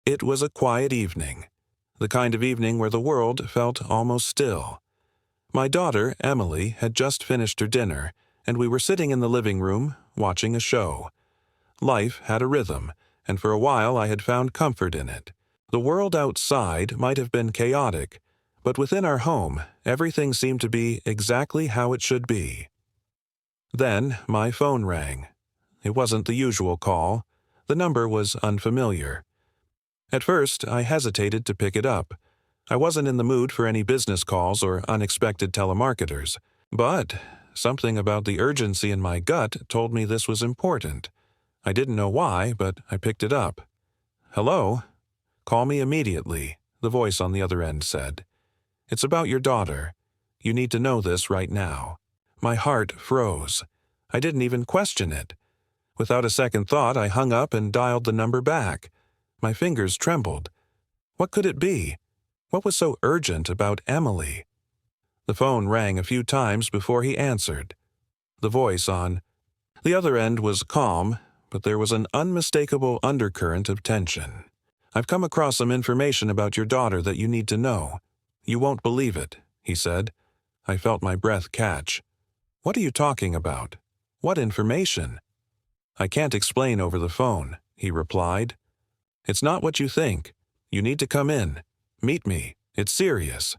It was a quiet evening, the kind of evening where the world felt almost still. My daughter, Emily, had just finished her dinner, and we were sitting in the living room, watching a show. Life had a rhythm, and for a while I had found comfort in it. The world outside might have been chaotic, but within our home, everything seemed to be exactly how it should be. Then my phone rang. It wasn't the usual call. The number was unfamiliar. At first, I hesitated to pick it up. I wasn't in the mood for any business calls or unexpected telemarketers, but something about the urgency in my gut told me this was important. I didn't know why, but I picked it up. "Hello? Call me immediately," the voice on the other end said. "It's about your daughter. You need to know this right now." My heart froze. I didn't even question it. Without a second thought, I hung up and dialed the number back. My fingers trembled. What could it be? What was so urgent about Emily? The phone rang a few times before he answered. The voice on the other end was calm, but there was an unmistakable undercurrent of tension. "I've come across some information about your daughter that you need to know. You won't believe it," he said. I felt my breath catch. "What are you talking about? What information?" "I can't explain over the phone," he replied. "It's not what you think. You need to come in. Meet me. It's serious."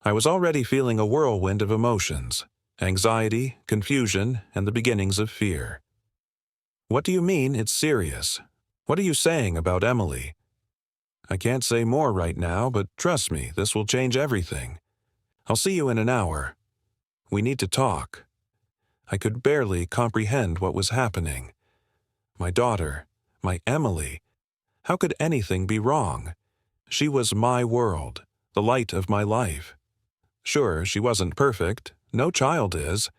I was already feeling a whirlwind of emotions, anxiety, confusion, and the beginnings of fear. "What do you mean it's serious? What are you saying about Emily?" "I can't say more right now, but trust me, this will change everything. I'll see you in an hour. We need to talk." I could barely comprehend what was happening. My daughter, my Emily. How could anything be wrong? She was my world, the light of my life. Sure, she wasn't perfect, no child is,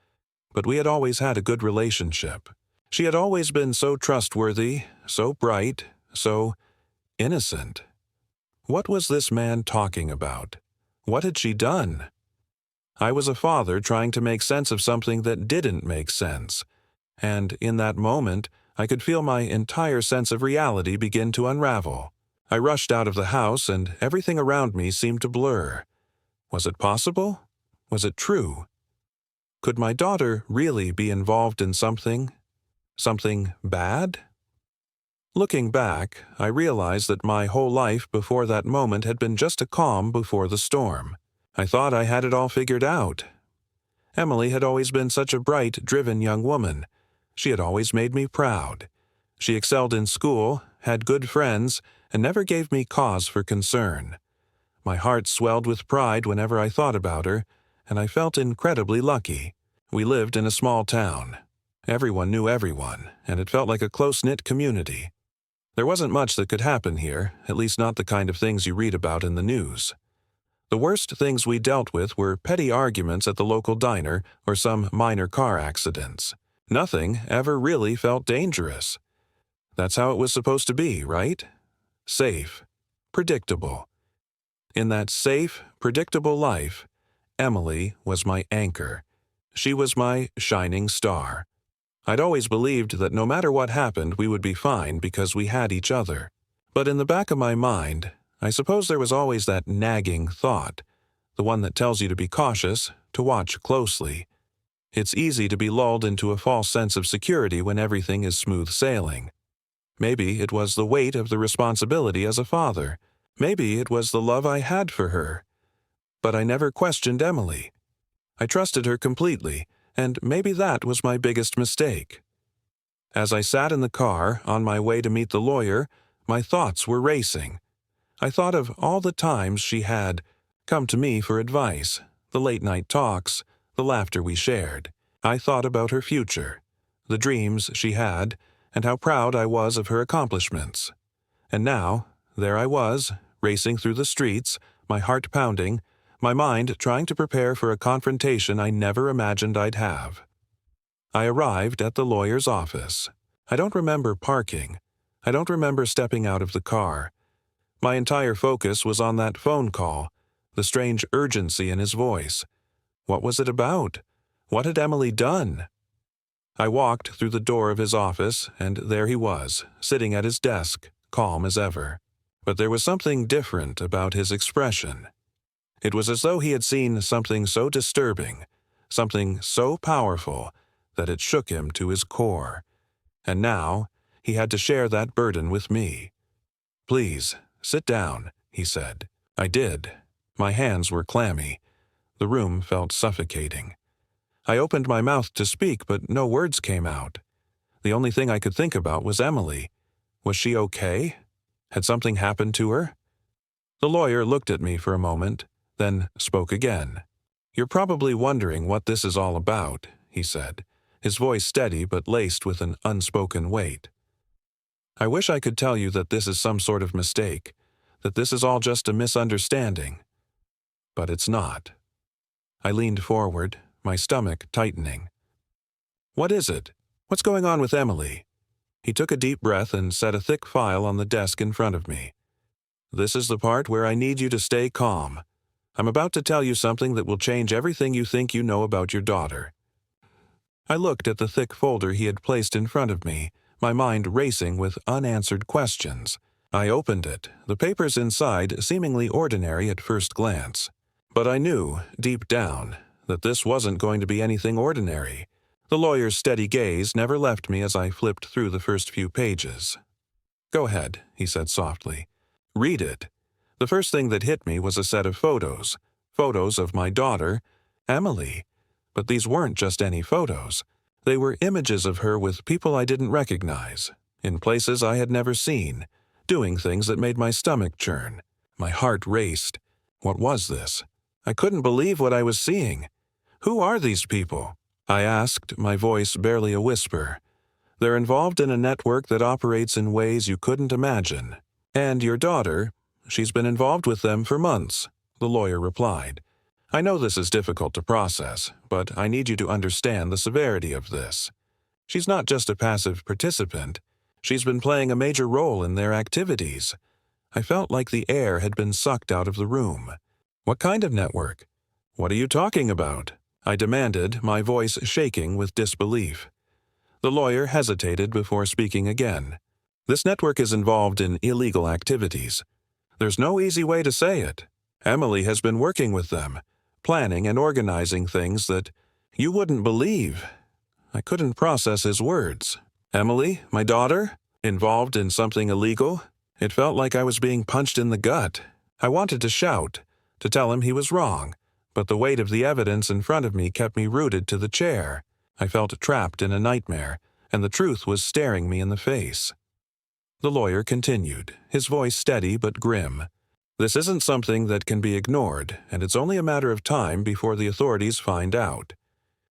but we had always had a good relationship. She had always been so trustworthy, so bright, so innocent. What was this man talking about? What had she done? I was a father trying to make sense of something that didn't make sense, and in that moment, I could feel my entire sense of reality begin to unravel. I rushed out of the house, and everything around me seemed to blur. Was it possible? Was it true? Could my daughter really be involved in something bad? Looking back, I realized that my whole life before that moment had been just a calm before the storm. I thought I had it all figured out. Emily had always been such a bright, driven young woman. She had always made me proud. She excelled in school, had good friends, and never gave me cause for concern. My heart swelled with pride whenever I thought about her, and I felt incredibly lucky. We lived in a small town. Everyone knew everyone, and it felt like a close-knit community. There wasn't much that could happen here, at least not the kind of things you read about in the news. The worst things we dealt with were petty arguments at the local diner or some minor car accidents. Nothing ever really felt dangerous. That's how it was supposed to be, right? Safe. Predictable. In that safe, predictable life, Emily was my anchor. She was my shining star. I'd always believed that no matter what happened, we would be fine because we had each other. But in the back of my mind, I suppose there was always that nagging thought, the one that tells you to be cautious, to watch closely. It's easy to be lulled into a false sense of security when everything is smooth sailing. Maybe it was the weight of the responsibility as a father. Maybe it was the love I had for her. But I never questioned Emily. I trusted her completely, and maybe that was my biggest mistake. As I sat in the car, on my way to meet the lawyer, my thoughts were racing. I thought of all the times she had come to me for advice, the late-night talks, the laughter we shared. I thought about her future, the dreams she had, and how proud I was of her accomplishments. And now, there I was, racing through the streets, my heart pounding, my mind trying to prepare for a confrontation I never imagined I'd have. I arrived at the lawyer's office. I don't remember parking. I don't remember stepping out of the car. My entire focus was on that phone call, the strange urgency in his voice. What was it about? What had Emily done? I walked through the door of his office, and there he was, sitting at his desk, calm as ever. but there was something different about his expression. It was as though he had seen something so disturbing, something so powerful, that it shook him to his core. And now, he had to share that burden with me. "Please, sit down," he said. I did. My hands were clammy. The room felt suffocating. I opened my mouth to speak, but no words came out. The only thing I could think about was Emily. Was she okay? Had something happened to her? The lawyer looked at me for a moment, then spoke again. "You're probably wondering what this is all about," he said, his voice steady but laced with an unspoken weight. "I wish I could tell you that this is some sort of mistake, that this is all just a misunderstanding. But it's not." I leaned forward, my stomach tightening. "What is it? What's going on with Emily?" He took a deep breath and set a thick file on the desk in front of me. "This is the part where I need you to stay calm. I'm about to tell you something that will change everything you think you know about your daughter." I looked at the thick folder he had placed in front of me, my mind racing with unanswered questions. I opened it, the papers inside seemingly ordinary at first glance. But I knew, deep down, that this wasn't going to be anything ordinary. The lawyer's steady gaze never left me as I flipped through the first few pages. "Go ahead," he said softly. "Read it." The first thing that hit me was a set of photos. Photos of my daughter, Emily. But these weren't just any photos. They were images of her with people I didn't recognize, in places I had never seen, doing things that made my stomach churn. My heart raced. What was this? I couldn't believe what I was seeing. "Who are these people?" I asked, my voice barely a whisper. "They're involved in a network that operates in ways you couldn't imagine. And your daughter, she's been involved with them for months," the lawyer replied. "I know this is difficult to process, but I need you to understand the severity of this. She's not just a passive participant. She's been playing a major role in their activities." I felt like the air had been sucked out of the room. "What kind of network? What are you talking about?" I demanded, my voice shaking with disbelief. The lawyer hesitated before speaking again. "This network is involved in illegal activities. There's no easy way to say it. Emily has been working with them, planning and organizing things that you wouldn't believe." I couldn't process his words. "Emily, my daughter, involved in something illegal?" It felt like I was being punched in the gut. I wanted to shout, to tell him he was wrong, but the weight of the evidence in front of me kept me rooted to the chair. I felt trapped in a nightmare, and the truth was staring me in the face. The lawyer continued, his voice steady but grim. "This isn't something that can be ignored, and it's only a matter of time before the authorities find out.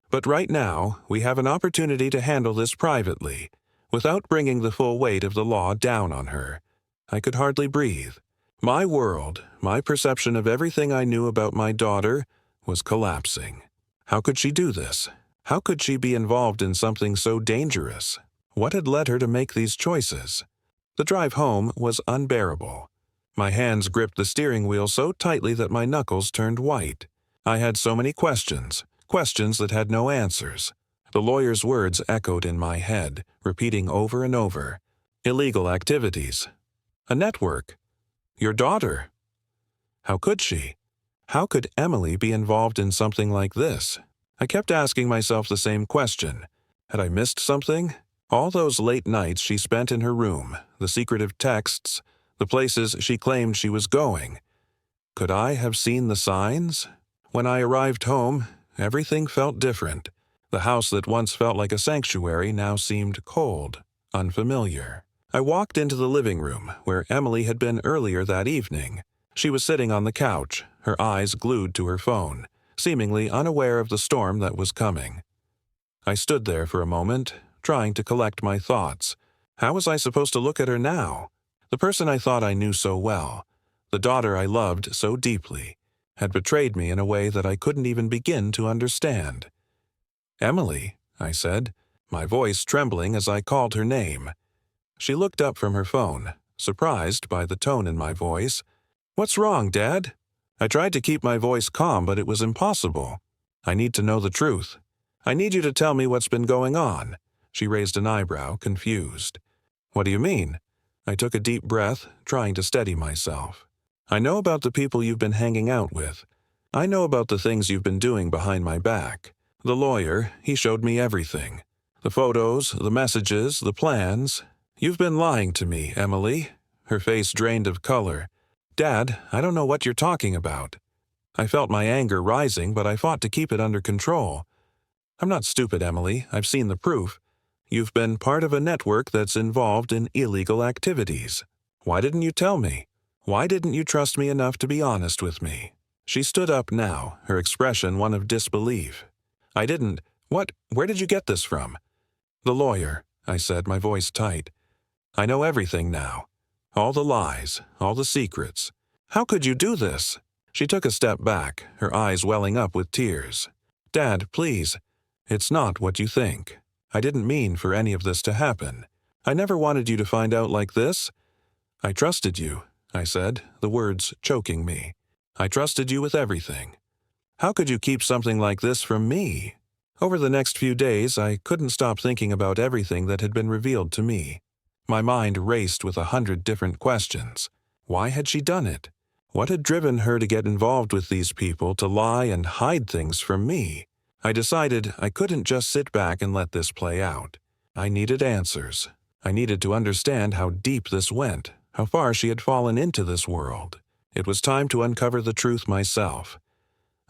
But right now, we have an opportunity to handle this privately, without bringing the full weight of the law down on her." I could hardly breathe. My world, my perception of everything I knew about my daughter, was collapsing. How could she do this? How could she be involved in something so dangerous? What had led her to make these choices? The drive home was unbearable. My hands gripped the steering wheel so tightly that my knuckles turned white. I had so many questions, questions that had no answers. The lawyer's words echoed in my head, repeating over and over. Illegal activities. A network. Your daughter. How could she? How could Emily be involved in something like this? I kept asking myself the same question. Had I missed something? All those late nights she spent in her room, the secretive texts, the places she claimed she was going. Could I have seen the signs? When I arrived home, everything felt different. The house that once felt like a sanctuary now seemed cold, unfamiliar. I walked into the living room, where Emily had been earlier that evening. She was sitting on the couch, her eyes glued to her phone, seemingly unaware of the storm that was coming. I stood there for a moment, trying to collect my thoughts. How was I supposed to look at her now? The person I thought I knew so well, the daughter I loved so deeply, had betrayed me in a way that I couldn't even begin to understand. "Emily," I said, my voice trembling as I called her name. She looked up from her phone, surprised by the tone in my voice. "What's wrong, Dad?" I tried to keep my voice calm, but it was impossible. "I need to know the truth. I need you to tell me what's been going on." She raised an eyebrow, confused. "What do you mean?" I took a deep breath, trying to steady myself. I know about the people you've been hanging out with. I know about the things you've been doing behind my back. The lawyer, he showed me everything. The photos, the messages, the plans. You've been lying to me, Emily. Her face drained of color. Dad, I don't know what you're talking about. I felt my anger rising, but I fought to keep it under control. I'm not stupid, Emily. I've seen the proof. You've been part of a network that's involved in illegal activities. Why didn't you tell me? Why didn't you trust me enough to be honest with me? She stood up now, her expression one of disbelief. I didn't. What? Where did you get this from? The lawyer, I said, my voice tight. I know everything now. All the lies, all the secrets. How could you do this? She took a step back, her eyes welling up with tears. Dad, please. It's not what you think. I didn't mean for any of this to happen. I never wanted you to find out like this. I trusted you, I said, the words choking me. I trusted you with everything. How could you keep something like this from me? Over the next few days, I couldn't stop thinking about everything that had been revealed to me. My mind raced with 100 different questions. Why had she done it? What had driven her to get involved with these people, to lie and hide things from me? I decided I couldn't just sit back and let this play out. I needed answers. I needed to understand how deep this went, how far she had fallen into this world. It was time to uncover the truth myself.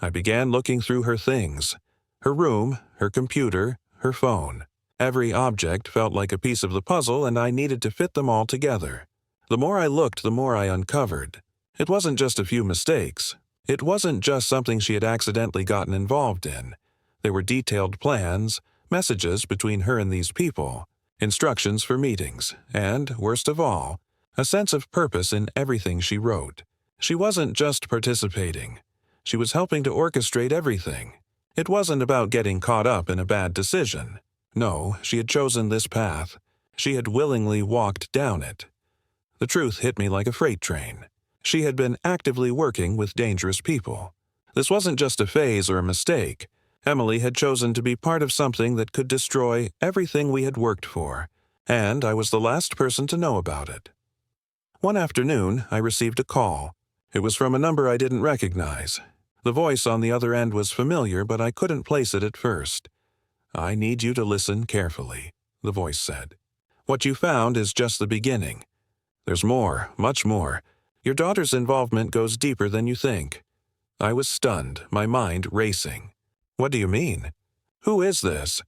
I began looking through her things. Her room, her computer, her phone. Every object felt like a piece of the puzzle, and I needed to fit them all together. The more I looked, the more I uncovered. It wasn't just a few mistakes. It wasn't just something she had accidentally gotten involved in. There were detailed plans, messages between her and these people, instructions for meetings, and, worst of all, a sense of purpose in everything she wrote. She wasn't just participating. She was helping to orchestrate everything. It wasn't about getting caught up in a bad decision. No, she had chosen this path. She had willingly walked down it. The truth hit me like a freight train. She had been actively working with dangerous people. This wasn't just a phase or a mistake. Emily had chosen to be part of something that could destroy everything we had worked for, and I was the last person to know about it. One afternoon, I received a call. It was from a number I didn't recognize. The voice on the other end was familiar, but I couldn't place it at first. I need you to listen carefully, the voice said. What you found is just the beginning. There's more, much more. Your daughter's involvement goes deeper than you think. I was stunned, my mind racing. What do you mean? Who is this?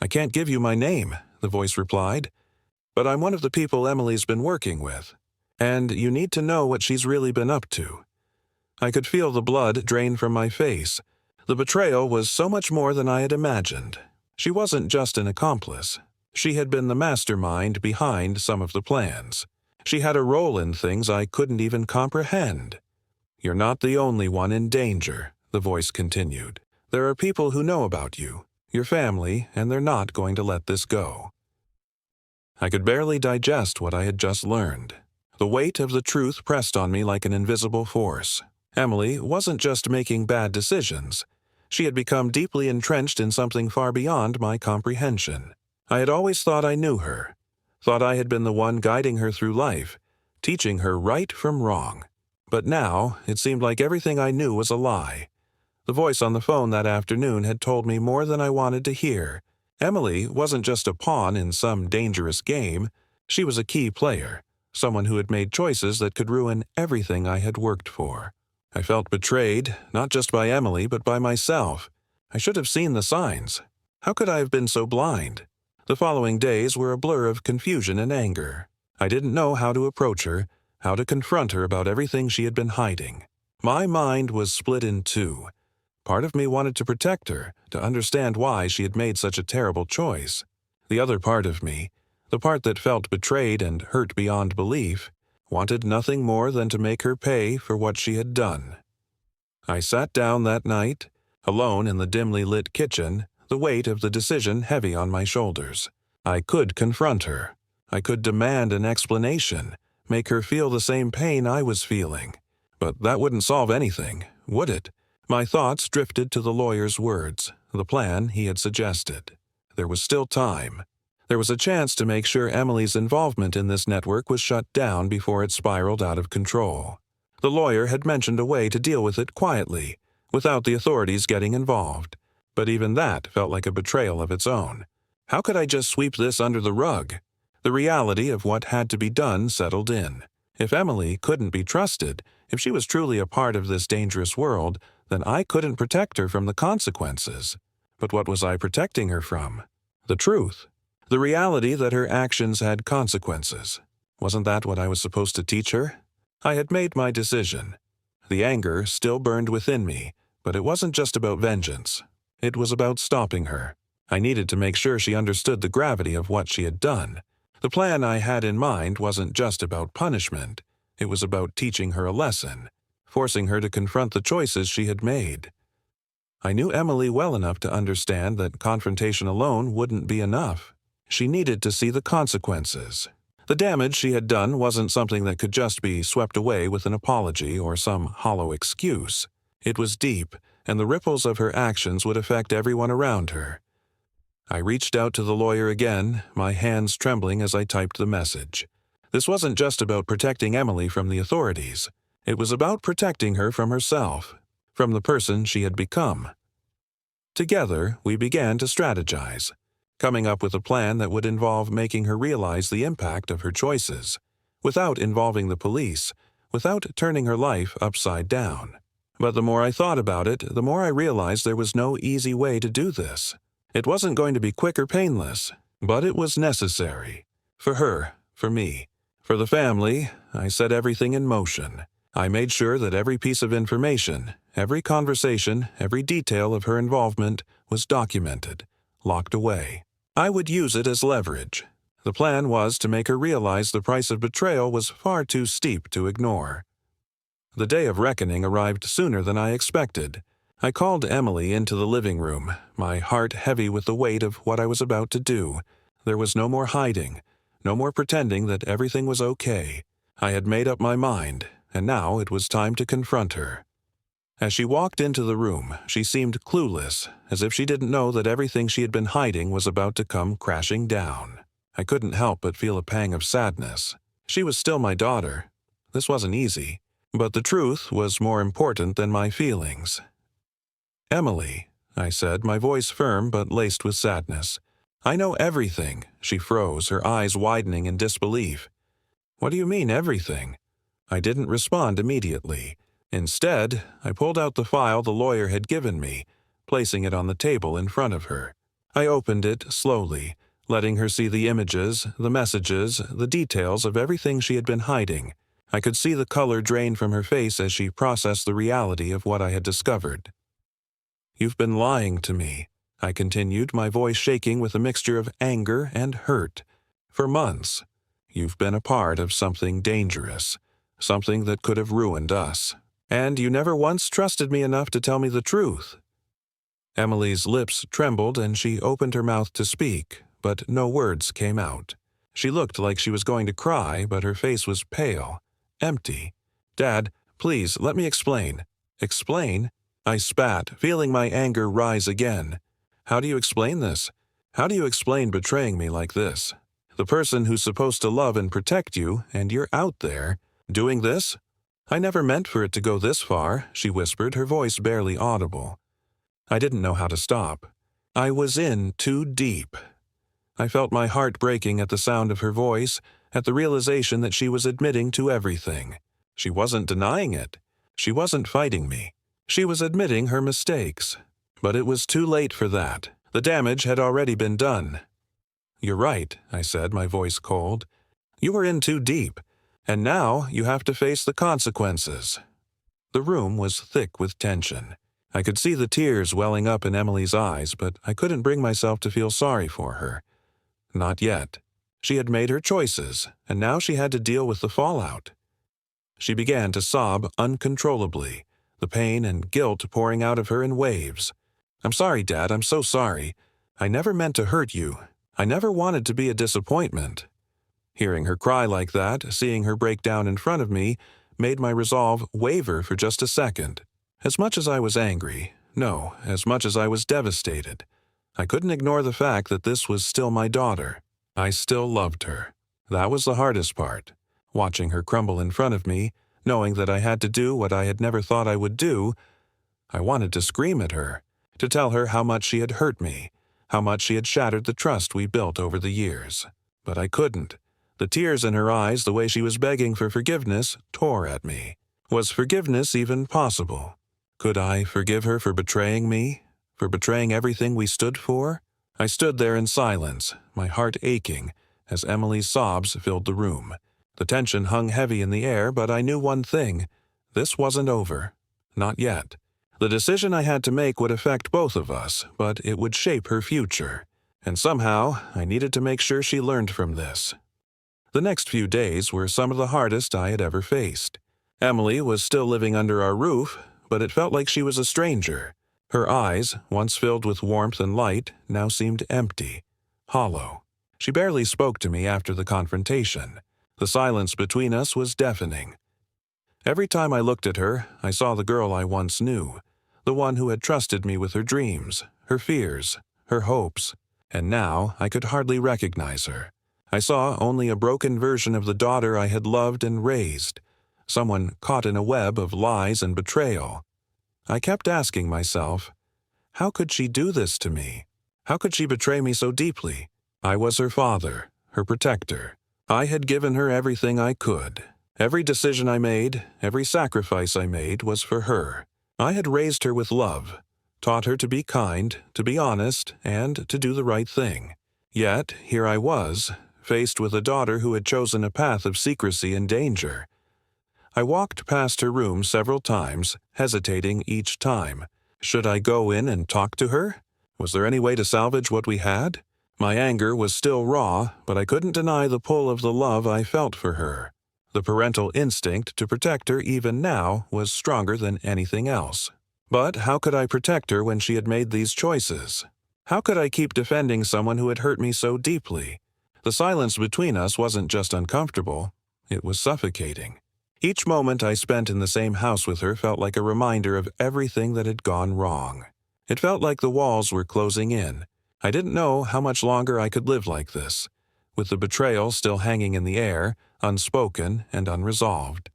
I can't give you my name, the voice replied. But I'm one of the people Emily's been working with. And you need to know what she's really been up to. I could feel the blood drain from my face. The betrayal was so much more than I had imagined. She wasn't just an accomplice. She had been the mastermind behind some of the plans. She had a role in things I couldn't even comprehend. You're not the only one in danger, the voice continued. There are people who know about you, your family, and they're not going to let this go. I could barely digest what I had just learned. The weight of the truth pressed on me like an invisible force. Emily wasn't just making bad decisions. She had become deeply entrenched in something far beyond my comprehension. I had always thought I knew her, thought I had been the one guiding her through life, teaching her right from wrong. But now, it seemed like everything I knew was a lie. The voice on the phone that afternoon had told me more than I wanted to hear. Emily wasn't just a pawn in some dangerous game. She was a key player, someone who had made choices that could ruin everything I had worked for. I felt betrayed, not just by Emily, but by myself. I should have seen the signs. How could I have been so blind? The following days were a blur of confusion and anger. I didn't know how to approach her, how to confront her about everything she had been hiding. My mind was split in two. Part of me wanted to protect her, to understand why she had made such a terrible choice. The other part of me, the part that felt betrayed and hurt beyond belief, wanted nothing more than to make her pay for what she had done. I sat down that night, alone in the dimly lit kitchen, the weight of the decision heavy on my shoulders. I could confront her. I could demand an explanation, make her feel the same pain I was feeling. But that wouldn't solve anything, would it? My thoughts drifted to the lawyer's words, the plan he had suggested. There was still time. There was a chance to make sure Emily's involvement in this network was shut down before it spiraled out of control. The lawyer had mentioned a way to deal with it quietly, without the authorities getting involved. But even that felt like a betrayal of its own. How could I just sweep this under the rug? The reality of what had to be done settled in. If Emily couldn't be trusted, if she was truly a part of this dangerous world, then I couldn't protect her from the consequences. But what was I protecting her from? The truth. The reality that her actions had consequences. Wasn't that what I was supposed to teach her? I had made my decision. The anger still burned within me, but it wasn't just about vengeance. It was about stopping her. I needed to make sure she understood the gravity of what she had done. The plan I had in mind wasn't just about punishment. It was about teaching her a lesson, forcing her to confront the choices she had made. I knew Emily well enough to understand that confrontation alone wouldn't be enough. She needed to see the consequences. The damage she had done wasn't something that could just be swept away with an apology or some hollow excuse. It was deep, and the ripples of her actions would affect everyone around her. I reached out to the lawyer again, my hands trembling as I typed the message. This wasn't just about protecting Emily from the authorities. It was about protecting her from herself, from the person she had become. Together, we began to strategize, coming up with a plan that would involve making her realize the impact of her choices, without involving the police, without turning her life upside down. But the more I thought about it, the more I realized there was no easy way to do this. It wasn't going to be quick or painless, but it was necessary. For her, for me, for the family, I set everything in motion. I made sure that every piece of information, every conversation, every detail of her involvement was documented, locked away. I would use it as leverage. The plan was to make her realize the price of betrayal was far too steep to ignore. The day of reckoning arrived sooner than I expected. I called Emily into the living room, my heart heavy with the weight of what I was about to do. There was no more hiding, no more pretending that everything was okay. I had made up my mind, and now it was time to confront her. As she walked into the room, she seemed clueless, as if she didn't know that everything she had been hiding was about to come crashing down. I couldn't help but feel a pang of sadness. She was still my daughter. This wasn't easy, but the truth was more important than my feelings. "Emily," I said, my voice firm but laced with sadness. "I know everything." She froze, her eyes widening in disbelief. "What do you mean, everything?" I didn't respond immediately. Instead, I pulled out the file the lawyer had given me, placing it on the table in front of her. I opened it slowly, letting her see the images, the messages, the details of everything she had been hiding. I could see the color drain from her face as she processed the reality of what I had discovered. "You've been lying to me," I continued, my voice shaking with a mixture of anger and hurt. "For months. You've been a part of something dangerous, something that could have ruined us. And you never once trusted me enough to tell me the truth." Emily's lips trembled and she opened her mouth to speak, but no words came out. She looked like she was going to cry, but her face was pale, empty. "Dad, please, let me explain." "Explain?" I spat, feeling my anger rise again. "How do you explain this? How do you explain betraying me like this? The person who's supposed to love and protect you, and you're out there, doing this?" "I never meant for it to go this far," she whispered, her voice barely audible. I didn't know how to stop. I was in too deep. I felt my heart breaking at the sound of her voice, at the realization that she was admitting to everything. She wasn't denying it. She wasn't fighting me. She was admitting her mistakes. But it was too late for that. The damage had already been done. "You're right," I said, my voice cold. "You were in too deep, and now you have to face the consequences." The room was thick with tension. I could see the tears welling up in Emily's eyes, but I couldn't bring myself to feel sorry for her. Not yet. She had made her choices, and now she had to deal with the fallout. She began to sob uncontrollably, the pain and guilt pouring out of her in waves. "I'm sorry, Dad, I'm so sorry. I never meant to hurt you. I never wanted to be a disappointment." Hearing her cry like that, seeing her break down in front of me, made my resolve waver for just a second. As much as I was angry, no, as much as I was devastated, I couldn't ignore the fact that this was still my daughter. I still loved her. That was the hardest part. Watching her crumble in front of me, knowing that I had to do what I had never thought I would do, I wanted to scream at her, to tell her how much she had hurt me, how much she had shattered the trust we built over the years. But I couldn't. The tears in her eyes, the way she was begging for forgiveness, tore at me. Was forgiveness even possible? Could I forgive her for betraying me? For betraying everything we stood for? I stood there in silence, my heart aching, as Emily's sobs filled the room. The tension hung heavy in the air, but I knew one thing. This wasn't over. Not yet. The decision I had to make would affect both of us, but it would shape her future. And somehow, I needed to make sure she learned from this. The next few days were some of the hardest I had ever faced. Emily was still living under our roof, but it felt like she was a stranger. Her eyes, once filled with warmth and light, now seemed empty, hollow. She barely spoke to me after the confrontation. The silence between us was deafening. Every time I looked at her, I saw the girl I once knew, the one who had trusted me with her dreams, her fears, her hopes, and now I could hardly recognize her. I saw only a broken version of the daughter I had loved and raised, someone caught in a web of lies and betrayal. I kept asking myself, how could she do this to me? How could she betray me so deeply? I was her father, her protector. I had given her everything I could. Every decision I made, every sacrifice I made was for her. I had raised her with love, taught her to be kind, to be honest, and to do the right thing. Yet, here I was, faced with a daughter who had chosen a path of secrecy and danger. I walked past her room several times, hesitating each time. Should I go in and talk to her? Was there any way to salvage what we had? My anger was still raw, but I couldn't deny the pull of the love I felt for her. The parental instinct to protect her even now was stronger than anything else. But how could I protect her when she had made these choices? How could I keep defending someone who had hurt me so deeply? The silence between us wasn't just uncomfortable, it was suffocating. Each moment I spent in the same house with her felt like a reminder of everything that had gone wrong. It felt like the walls were closing in. I didn't know how much longer I could live like this, with the betrayal still hanging in the air, unspoken and unresolved.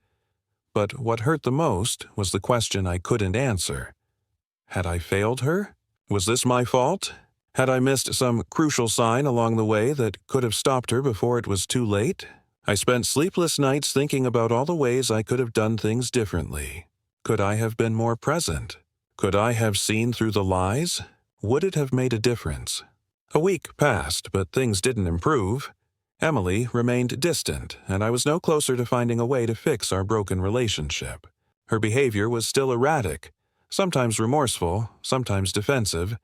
But what hurt the most was the question I couldn't answer. Had I failed her? Was this my fault? Had I missed some crucial sign along the way that could have stopped her before it was too late? I spent sleepless nights thinking about all the ways I could have done things differently. Could I have been more present? Could I have seen through the lies? Would it have made a difference? A week passed, but things didn't improve. Emily remained distant, and I was no closer to finding a way to fix our broken relationship. Her behavior was still erratic, sometimes remorseful, sometimes defensive,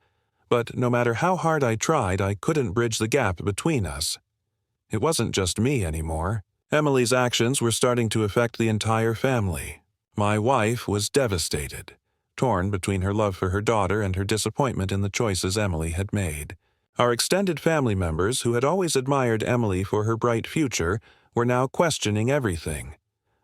but no matter how hard I tried, I couldn't bridge the gap between us. It wasn't just me anymore. Emily's actions were starting to affect the entire family. My wife was devastated, torn between her love for her daughter and her disappointment in the choices Emily had made. Our extended family members, who had always admired Emily for her bright future, were now questioning everything.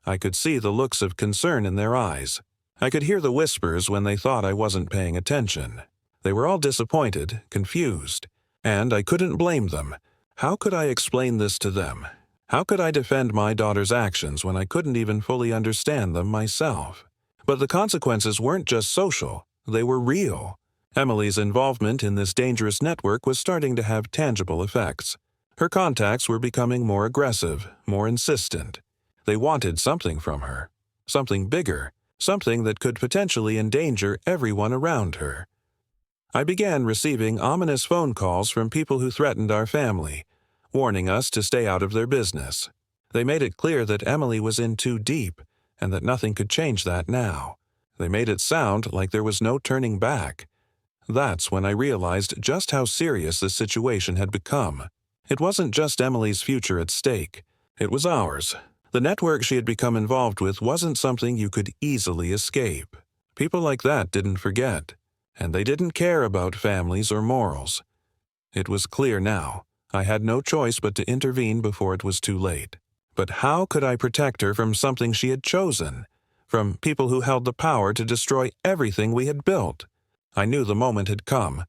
I could see the looks of concern in their eyes. I could hear the whispers when they thought I wasn't paying attention. They were all disappointed, confused, and I couldn't blame them. How could I explain this to them? How could I defend my daughter's actions when I couldn't even fully understand them myself? But the consequences weren't just social, they were real. Emily's involvement in this dangerous network was starting to have tangible effects. Her contacts were becoming more aggressive, more insistent. They wanted something from her, something bigger, something that could potentially endanger everyone around her. I began receiving ominous phone calls from people who threatened our family, warning us to stay out of their business. They made it clear that Emily was in too deep, and that nothing could change that now. They made it sound like there was no turning back. That's when I realized just how serious this situation had become. It wasn't just Emily's future at stake. It was ours. The network she had become involved with wasn't something you could easily escape. People like that didn't forget, and they didn't care about families or morals. It was clear now. I had no choice but to intervene before it was too late. But how could I protect her from something she had chosen? From people who held the power to destroy everything we had built? I knew the moment had come.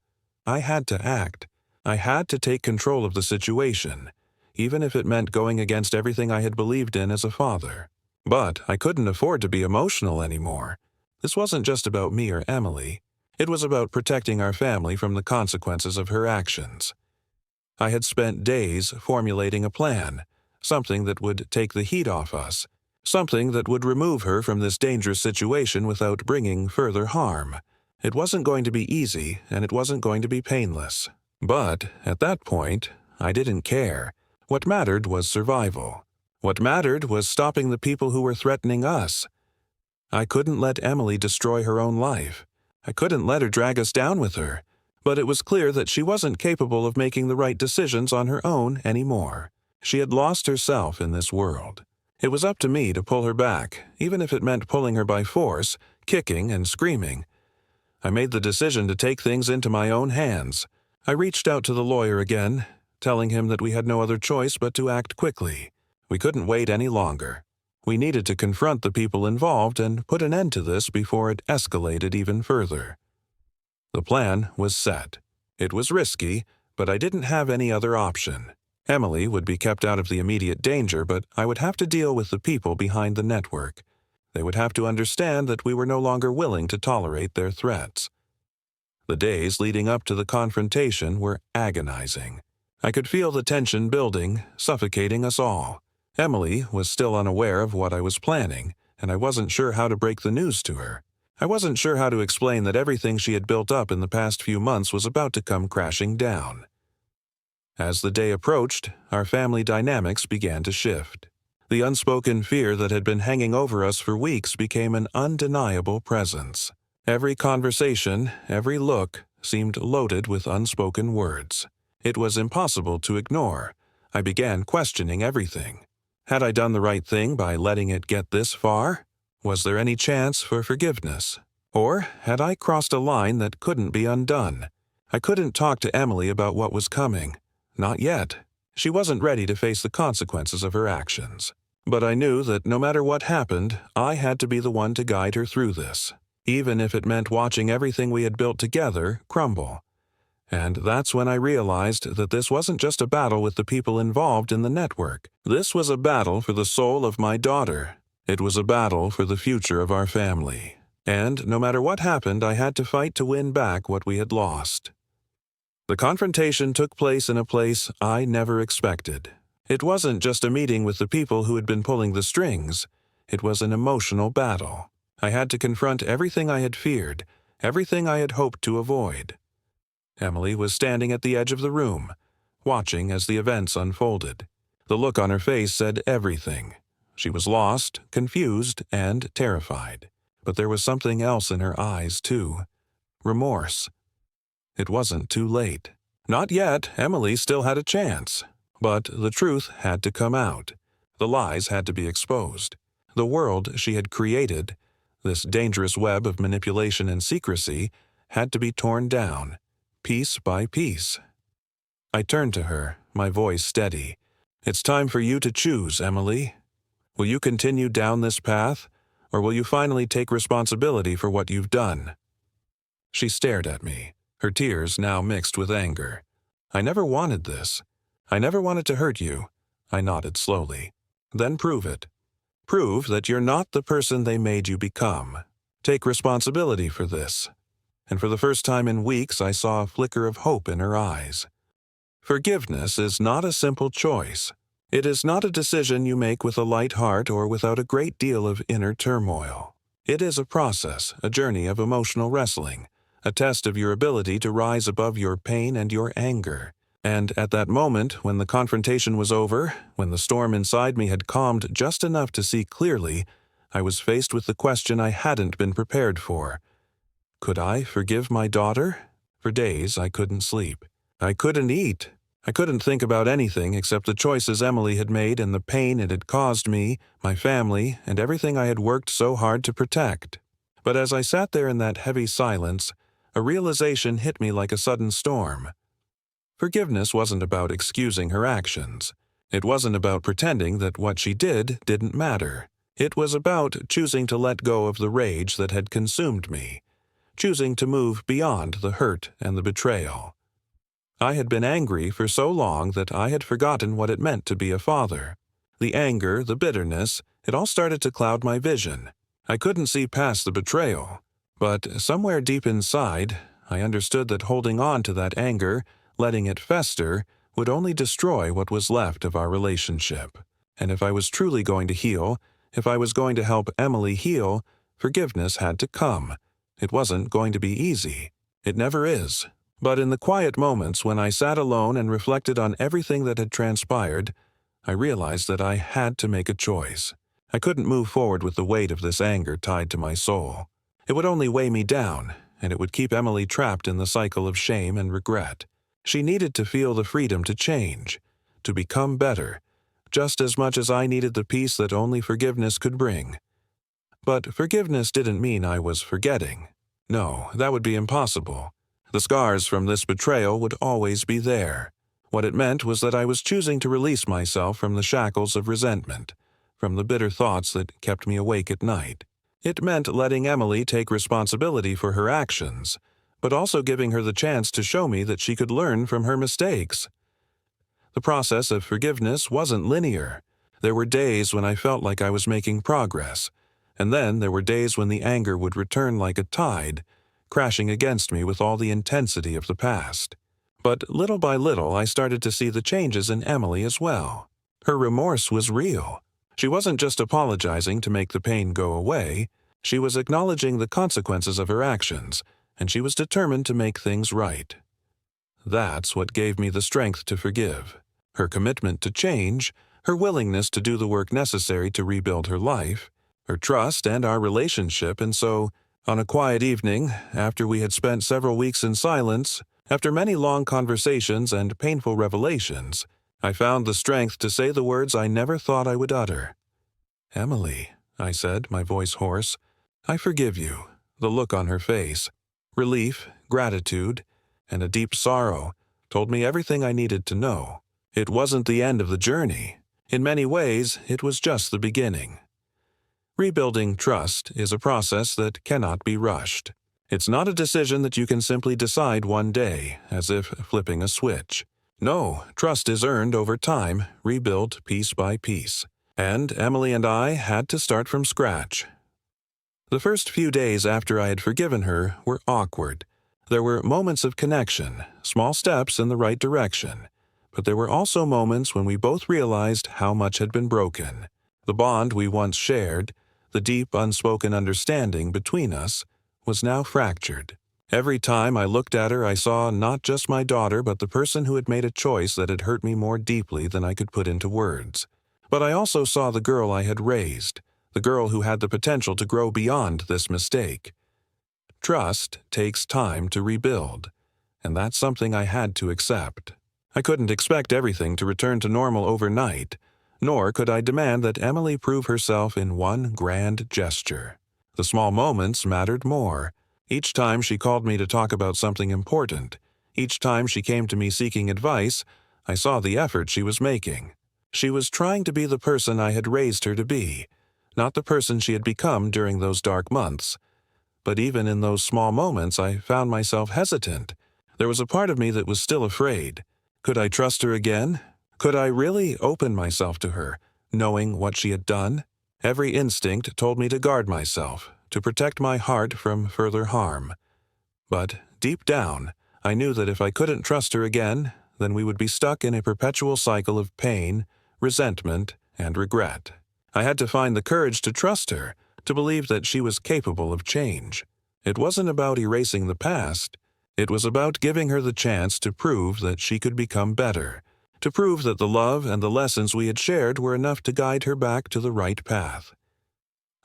I had to act. I had to take control of the situation, even if it meant going against everything I had believed in as a father. But I couldn't afford to be emotional anymore. This wasn't just about me or Emily. It was about protecting our family from the consequences of her actions. I had spent days formulating a plan, something that would take the heat off us, something that would remove her from this dangerous situation without bringing further harm. It wasn't going to be easy, and it wasn't going to be painless. But at that point, I didn't care. What mattered was survival. What mattered was stopping the people who were threatening us. I couldn't let Emily destroy her own life. I couldn't let her drag us down with her. But it was clear that she wasn't capable of making the right decisions on her own anymore. She had lost herself in this world. It was up to me to pull her back, even if it meant pulling her by force, kicking and screaming. I made the decision to take things into my own hands. I reached out to the lawyer again, telling him that we had no other choice but to act quickly. We couldn't wait any longer. We needed to confront the people involved and put an end to this before it escalated even further. The plan was set. It was risky, but I didn't have any other option. Emily would be kept out of the immediate danger, but I would have to deal with the people behind the network. They would have to understand that we were no longer willing to tolerate their threats. The days leading up to the confrontation were agonizing. I could feel the tension building, suffocating us all. Emily was still unaware of what I was planning, and I wasn't sure how to break the news to her. I wasn't sure how to explain that everything she had built up in the past few months was about to come crashing down. As the day approached, our family dynamics began to shift. The unspoken fear that had been hanging over us for weeks became an undeniable presence. Every conversation, every look, seemed loaded with unspoken words. It was impossible to ignore. I began questioning everything. Had I done the right thing by letting it get this far? Was there any chance for forgiveness? Or had I crossed a line that couldn't be undone? I couldn't talk to Emily about what was coming. Not yet. She wasn't ready to face the consequences of her actions. But I knew that no matter what happened, I had to be the one to guide her through this, even if it meant watching everything we had built together crumble. And that's when I realized that this wasn't just a battle with the people involved in the network. This was a battle for the soul of my daughter. It was a battle for the future of our family. And no matter what happened, I had to fight to win back what we had lost. The confrontation took place in a place I never expected. It wasn't just a meeting with the people who had been pulling the strings. It was an emotional battle. I had to confront everything I had feared, everything I had hoped to avoid. Emily was standing at the edge of the room, watching as the events unfolded. The look on her face said everything. She was lost, confused, and terrified. But there was something else in her eyes, too. Remorse. It wasn't too late. Not yet. Emily still had a chance. But the truth had to come out. The lies had to be exposed. The world she had created, this dangerous web of manipulation and secrecy, had to be torn down, piece by piece. I turned to her, my voice steady. "It's time for you to choose, Emily. Will you continue down this path, or will you finally take responsibility for what you've done?" She stared at me, her tears now mixed with anger. "I never wanted this. I never wanted to hurt you." I nodded slowly. "Then prove it. Prove that you're not the person they made you become. Take responsibility for this." And for the first time in weeks, I saw a flicker of hope in her eyes. Forgiveness is not a simple choice. It is not a decision you make with a light heart or without a great deal of inner turmoil. It is a process, a journey of emotional wrestling, a test of your ability to rise above your pain and your anger. And at that moment, when the confrontation was over, when the storm inside me had calmed just enough to see clearly, I was faced with the question I hadn't been prepared for. Could I forgive my daughter? For days, I couldn't sleep. I couldn't eat. I couldn't think about anything except the choices Emily had made and the pain it had caused me, my family, and everything I had worked so hard to protect. But as I sat there in that heavy silence, a realization hit me like a sudden storm. Forgiveness wasn't about excusing her actions. It wasn't about pretending that what she did didn't matter. It was about choosing to let go of the rage that had consumed me, choosing to move beyond the hurt and the betrayal. I had been angry for so long that I had forgotten what it meant to be a father. The anger, the bitterness, it all started to cloud my vision. I couldn't see past the betrayal. But somewhere deep inside, I understood that holding on to that anger, letting it fester, would only destroy what was left of our relationship. And if I was truly going to heal, if I was going to help Emily heal, forgiveness had to come. It wasn't going to be easy. It never is. But in the quiet moments when I sat alone and reflected on everything that had transpired, I realized that I had to make a choice. I couldn't move forward with the weight of this anger tied to my soul. It would only weigh me down, and it would keep Emily trapped in the cycle of shame and regret. She needed to feel the freedom to change, to become better, just as much as I needed the peace that only forgiveness could bring. But forgiveness didn't mean I was forgetting. No, that would be impossible. The scars from this betrayal would always be there. What it meant was that I was choosing to release myself from the shackles of resentment, from the bitter thoughts that kept me awake at night. It meant letting Emily take responsibility for her actions, but also giving her the chance to show me that she could learn from her mistakes. The process of forgiveness wasn't linear. There were days when I felt like I was making progress, and then there were days when the anger would return like a tide, crashing against me with all the intensity of the past. But little by little, I started to see the changes in Emily as well. Her remorse was real. She wasn't just apologizing to make the pain go away. She was acknowledging the consequences of her actions, and she was determined to make things right. That's what gave me the strength to forgive. Her commitment to change, her willingness to do the work necessary to rebuild her life, her trust and our relationship, and so, on a quiet evening, after we had spent several weeks in silence, after many long conversations and painful revelations, I found the strength to say the words I never thought I would utter. "Emily," I said, my voice hoarse, "I forgive you." The look on her face, relief, gratitude, and a deep sorrow, told me everything I needed to know. It wasn't the end of the journey. In many ways, it was just the beginning. Rebuilding trust is a process that cannot be rushed. It's not a decision that you can simply decide one day, as if flipping a switch. No, trust is earned over time, rebuilt piece by piece. And Emily and I had to start from scratch. The first few days after I had forgiven her were awkward. There were moments of connection, small steps in the right direction. But there were also moments when we both realized how much had been broken. The bond we once shared, the deep unspoken understanding between us, was now fractured. Every time I looked at her, I saw not just my daughter, but the person who had made a choice that had hurt me more deeply than I could put into words. But I also saw the girl I had raised, the girl who had the potential to grow beyond this mistake. Trust takes time to rebuild, and that's something I had to accept. I couldn't expect everything to return to normal overnight, nor could I demand that Emily prove herself in one grand gesture. The small moments mattered more. Each time she called me to talk about something important, each time she came to me seeking advice, I saw the effort she was making. She was trying to be the person I had raised her to be, not the person she had become during those dark months. But even in those small moments, I found myself hesitant. There was a part of me that was still afraid. Could I trust her again? Could I really open myself to her, knowing what she had done? Every instinct told me to guard myself, to protect my heart from further harm. But deep down, I knew that if I couldn't trust her again, then we would be stuck in a perpetual cycle of pain, resentment, and regret. I had to find the courage to trust her, to believe that she was capable of change. It wasn't about erasing the past. It was about giving her the chance to prove that she could become better, to prove that the love and the lessons we had shared were enough to guide her back to the right path.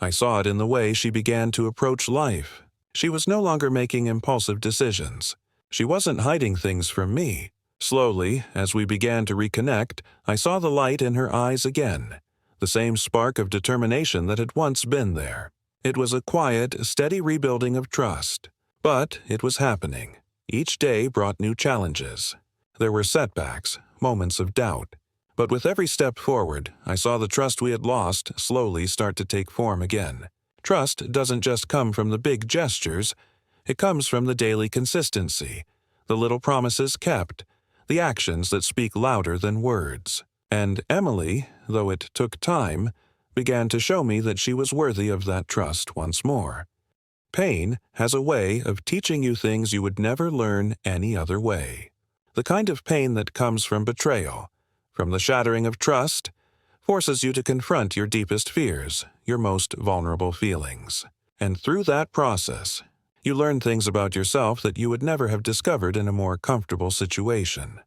I saw it in the way she began to approach life. She was no longer making impulsive decisions. She wasn't hiding things from me. Slowly, as we began to reconnect, I saw the light in her eyes again, the same spark of determination that had once been there. It was a quiet, steady rebuilding of trust. But it was happening. Each day brought new challenges. There were setbacks, moments of doubt. But with every step forward, I saw the trust we had lost slowly start to take form again. Trust doesn't just come from the big gestures. It comes from the daily consistency, the little promises kept, the actions that speak louder than words. And Emily, though it took time, began to show me that she was worthy of that trust once more. Pain has a way of teaching you things you would never learn any other way. The kind of pain that comes from betrayal, from the shattering of trust, forces you to confront your deepest fears, your most vulnerable feelings. And through that process, you learn things about yourself that you would never have discovered in a more comfortable situation.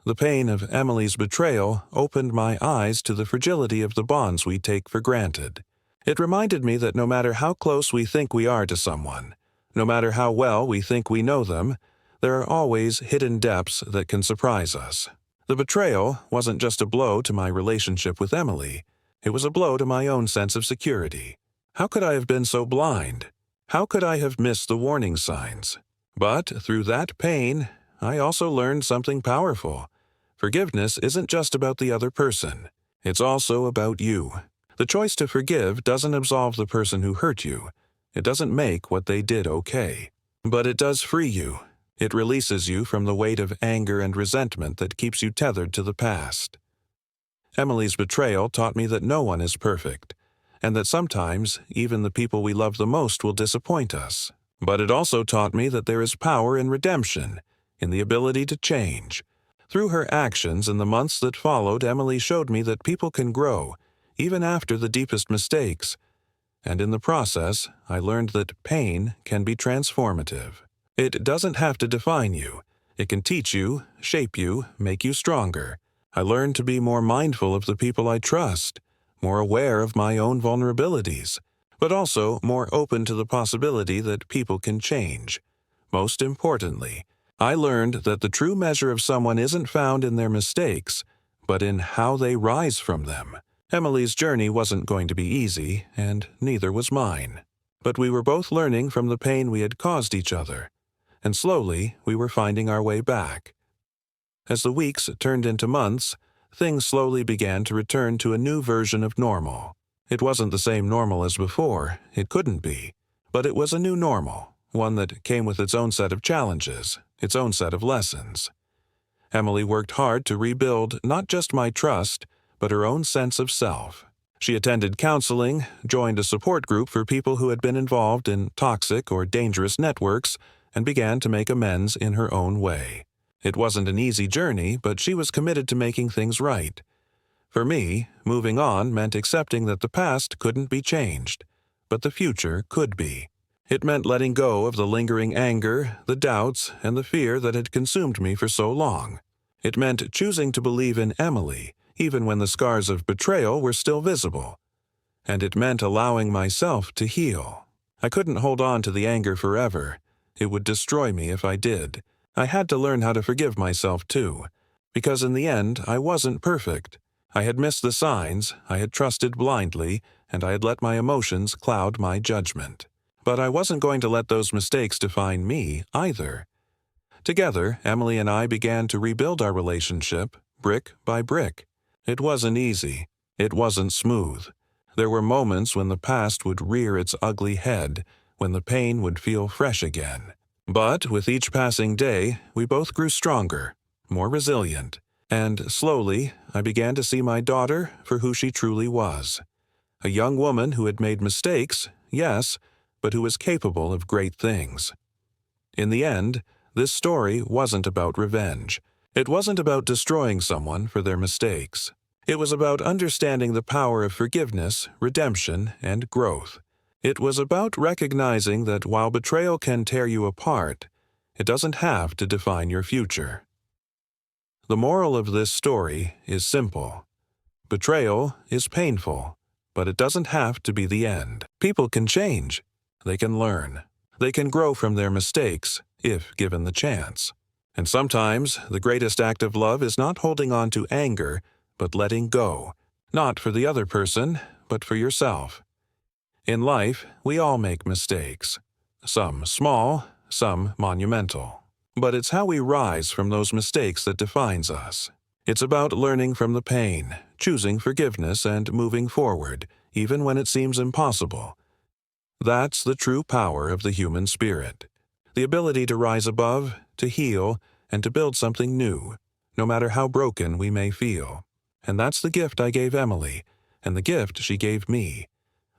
The pain of Emily's betrayal opened my eyes to the fragility of the bonds we take for granted. It reminded me that no matter how close we think we are to someone, no matter how well we think we know them, there are always hidden depths that can surprise us. The betrayal wasn't just a blow to my relationship with Emily, it was a blow to my own sense of security. How could I have been so blind? How could I have missed the warning signs? But through that pain, I also learned something powerful. Forgiveness isn't just about the other person. It's also about you. The choice to forgive doesn't absolve the person who hurt you. It doesn't make what they did okay. But it does free you. It releases you from the weight of anger and resentment that keeps you tethered to the past. Emily's betrayal taught me that no one is perfect, and that sometimes even the people we love the most will disappoint us. But it also taught me that there is power in redemption, in the ability to change. Through her actions in the months that followed, Emily showed me that people can grow, even after the deepest mistakes. And in the process, I learned that pain can be transformative. It doesn't have to define you. It can teach you, shape you, make you stronger. I learned to be more mindful of the people I trust, more aware of my own vulnerabilities, but also more open to the possibility that people can change. Most importantly, I learned that the true measure of someone isn't found in their mistakes, but in how they rise from them. Emily's journey wasn't going to be easy, and neither was mine. But we were both learning from the pain we had caused each other, and slowly we were finding our way back. As the weeks turned into months, things slowly began to return to a new version of normal. It wasn't the same normal as before, it couldn't be, but it was a new normal, one that came with its own set of challenges, its own set of lessons. Emily worked hard to rebuild not just my trust, but her own sense of self. She attended counseling, joined a support group for people who had been involved in toxic or dangerous networks, and began to make amends in her own way. It wasn't an easy journey, but she was committed to making things right. For me, moving on meant accepting that the past couldn't be changed, but the future could be. It meant letting go of the lingering anger, the doubts, and the fear that had consumed me for so long. It meant choosing to believe in Emily, even when the scars of betrayal were still visible. And it meant allowing myself to heal. I couldn't hold on to the anger forever. It would destroy me if I did. I had to learn how to forgive myself too, because in the end I wasn't perfect. I had missed the signs, I had trusted blindly, and I had let my emotions cloud my judgment. But I wasn't going to let those mistakes define me either. Together, Emily and I began to rebuild our relationship, brick by brick. It wasn't easy. It wasn't smooth. There were moments when the past would rear its ugly head, when the pain would feel fresh again. But with each passing day, we both grew stronger, more resilient, and slowly I began to see my daughter for who she truly was. A young woman who had made mistakes, yes, but who was capable of great things. In the end, this story wasn't about revenge. It wasn't about destroying someone for their mistakes. It was about understanding the power of forgiveness, redemption, and growth. It was about recognizing that while betrayal can tear you apart, it doesn't have to define your future. The moral of this story is simple. Betrayal is painful, but it doesn't have to be the end. People can change. They can learn. They can grow from their mistakes, if given the chance. And sometimes, the greatest act of love is not holding on to anger, but letting go. Not for the other person, but for yourself. In life, we all make mistakes. Some small, some monumental. But it's how we rise from those mistakes that defines us. It's about learning from the pain, choosing forgiveness, and moving forward, even when it seems impossible. That's the true power of the human spirit. The ability to rise above, to heal, and to build something new, no matter how broken we may feel. And that's the gift I gave Emily, and the gift she gave me.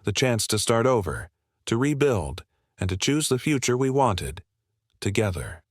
The chance to start over, to rebuild, and to choose the future we wanted, together.